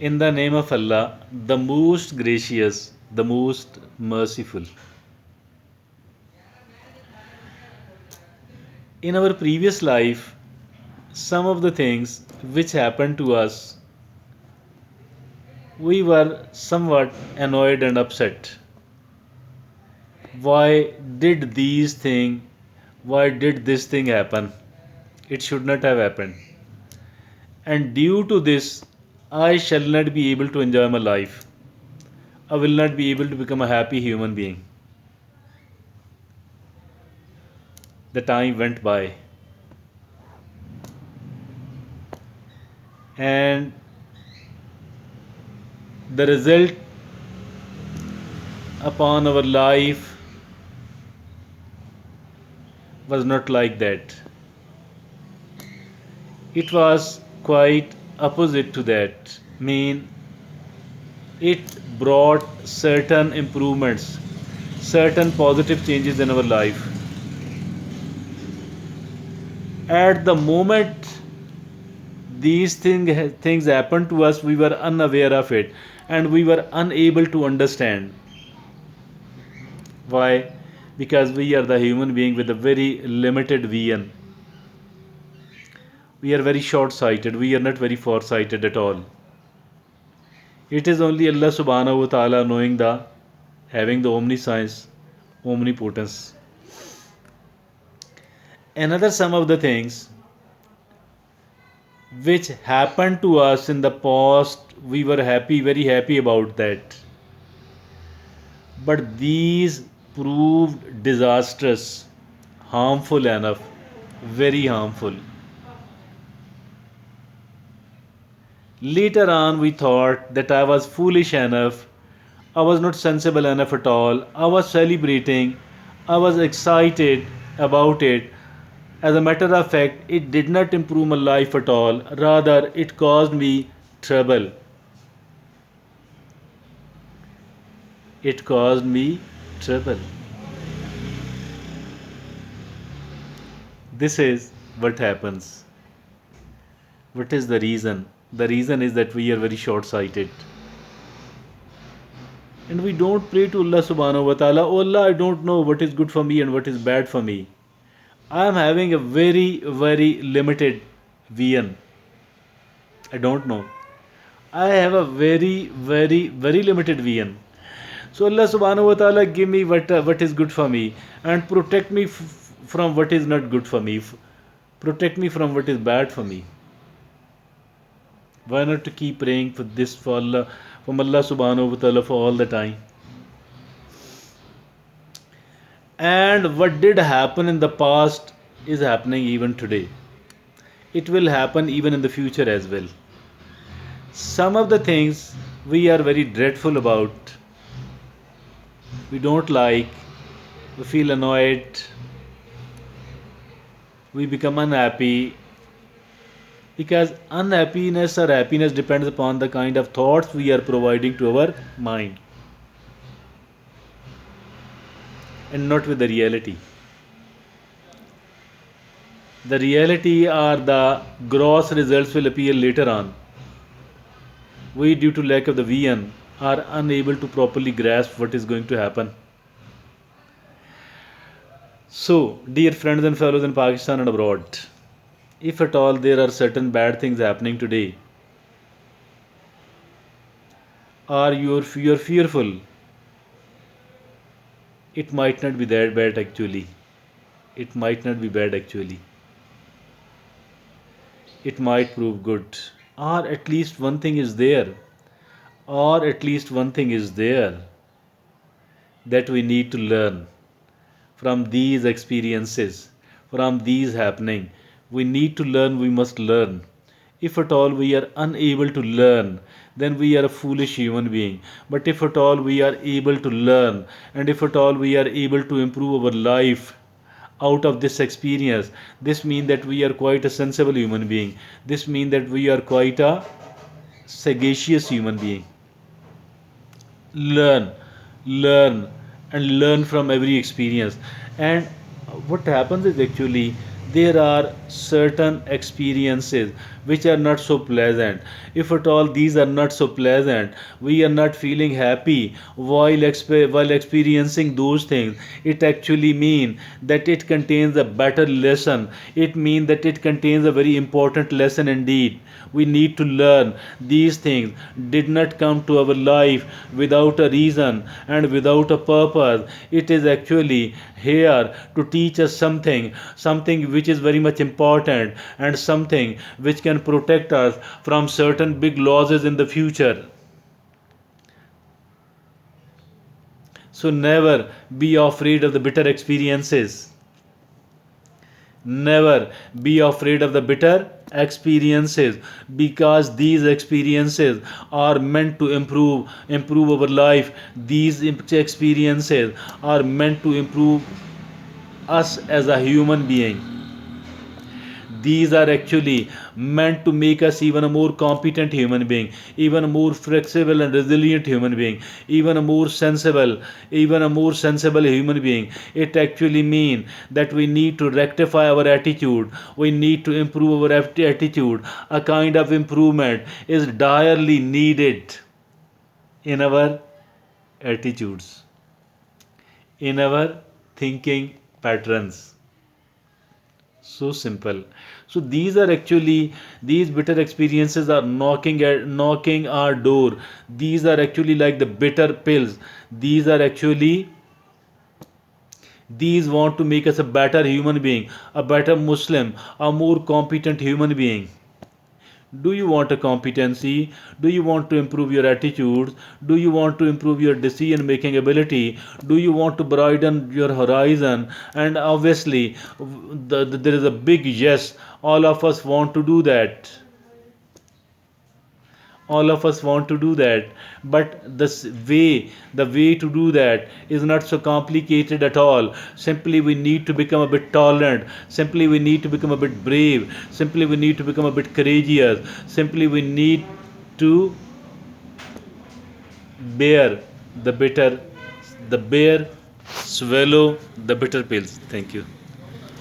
In the name of Allah, the most gracious, the most merciful. In our previous life, some of the things which happened to us, we were somewhat annoyed and upset. Why did these thing? Why did this thing happen? It should not have happened. And due to this, I shall not be able to enjoy my life. I will not be able to become a happy human being. The time went by, and the result upon our life was not like that. It was quite opposite to that. Mean it brought certain improvements, certain positive changes in our life. At the moment things happened to us, we were unaware of it and we were unable to understand. Why? Because we are the human being with a very limited vision. We are very short sighted, we are not very far sighted at all. It is only Allah subhanahu wa ta'ala knowing the having the omniscience, omnipotence. Another some of the things which happened to us in the past, we were happy, very happy about that. But these proved disastrous, harmful enough, very harmful. Later on, we thought that I was foolish enough, I was not sensible enough at all, I was celebrating, I was excited about it. As a matter of fact, it did not improve my life at all, rather, it caused me trouble. It caused me trouble. This is what happens. What is the reason? The reason is that we are very short sighted. And we don't pray to Allah subhanahu wa ta'ala, oh Allah, I don't know what is good for me and what is bad for me. I am having a very, very limited vision. I don't know. I have a very, very, very limited vision. So Allah subhanahu wa ta'ala give me what is good for me and protect me from what is not good for me. Protect me from what is bad for me. Why not to keep praying for this for Allah, from Allah subhanahu wa ta'ala for all the time? And what did happen in the past is happening even today. It will happen even in the future as well. Some of the things we are very dreadful about, we don't like, we feel annoyed, we become unhappy, because unhappiness or happiness depends upon the kind of thoughts we are providing to our mind and not with the reality. The reality or the gross results will appear later on. We, due to lack of the vision, are unable to properly grasp what is going to happen. So, dear friends and fellows in Pakistan and abroad, if at all there are certain bad things happening today, or you're fearful, it might not be that bad actually. It might not be bad actually. It might prove good. Or at least one thing is there. Or at least one thing is there that we need to learn from these experiences, from these happening. We need to learn, we must learn. If at all we are unable to learn, then we are a foolish human being. But if at all we are able to learn, and if at all we are able to improve our life out of this experience, this means that we are quite a sensible human being. This means that we are quite a sagacious human being. Learn, learn, and learn from every experience. And what happens is actually there are certain experiences which are not so pleasant. If at all these are not so pleasant, we are not feeling happy while experiencing those things, it actually mean that it contains a better lesson. It means that it contains a very important lesson indeed. We need to learn these things did not come to our life without a reason and without a purpose. It is actually here to teach us something which is very much important, and something which can protect us from certain big losses in the future. So never be afraid of the bitter experiences. Never be afraid of the bitter experiences, because these experiences are meant to improve our life. These experiences are meant to improve us as a human being. These are actually meant to make us even a more competent human being, even a more flexible and resilient human being, even a more sensible human being. It actually means that we need to rectify our attitude. We need to improve our attitude. A kind of improvement is direly needed in our attitudes, in our thinking patterns. So simple. So these are actually, these bitter experiences are knocking our door. These are actually like the bitter pills. These are actually, these want to make us a better human being, a better Muslim, a more competent human being. Do you want a competency? Do you want to improve your attitudes? Do you want to improve your decision making ability? Do you want to broaden your horizon? And obviously, there is a big yes. All of us want to do that. All of us want to do that, but the way to do that is not so complicated at all. Simply we need to become a bit tolerant. Simply we need to become a bit brave. Simply we need to become a bit courageous. Simply we need to bear the bitter, the bear swallow the bitter pills. Thank you.